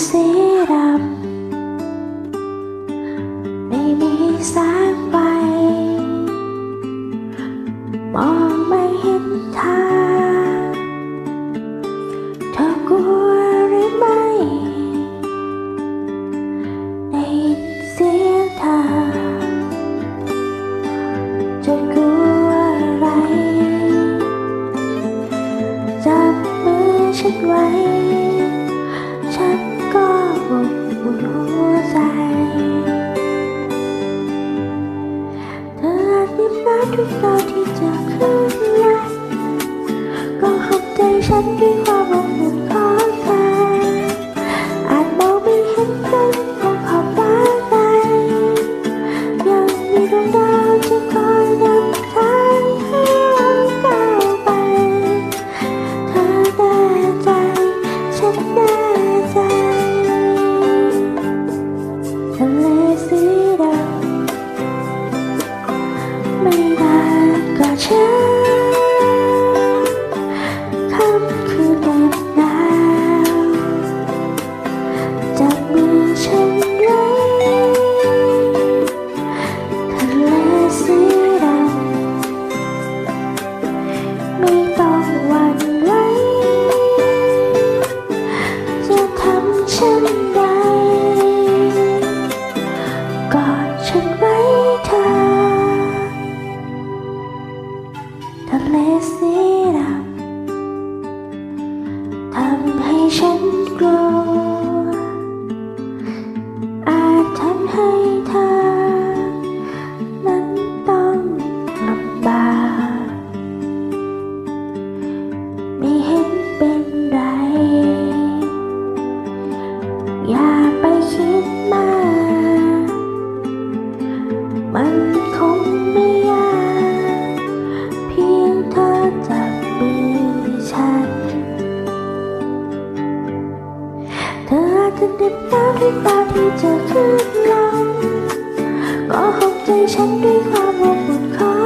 สีดำไม่มีแสงไฟมองไม่เห็นทางเธอกลัวหรือไม่ได้ยินเสียงเธอจะกลัวอะไรจับมือฉันไว้ฉันก็อบอุ่นหัวใจเธออาจยิ้มได้ทุกคราวที่เจอคลื่นไหลก็หุบใจฉันด้วยความอบอุ่นของเธออาจมองไม่เห็นเป็นของขอบฟ้าไกลยังมีดวงดาวจะคอยนำทางให้เราก้าวไปเธอแน่ใจฉันแน่ใจทะเลสีดำไม่นานก็ช้าค่ำคืนแดดหนาวจับมือฉันไว้ทะเลสีดำไม่ต้องหวั่นไหวจะทำฉันใดกอดฉันไว้เธอทะเลสีดำทำให้ฉันกลัวอาจทำให้เธอนั้นต้องลำบากไม่เห็นเป็นไรอย่าไปคิดมากมันคงไม่ยากเพียงเธอจับมือฉันเธออาจจะเหน็บหนาวด้วยตาที่เจอคลื่นลมก็หุบใจฉันด้วยความอบอุ่นของ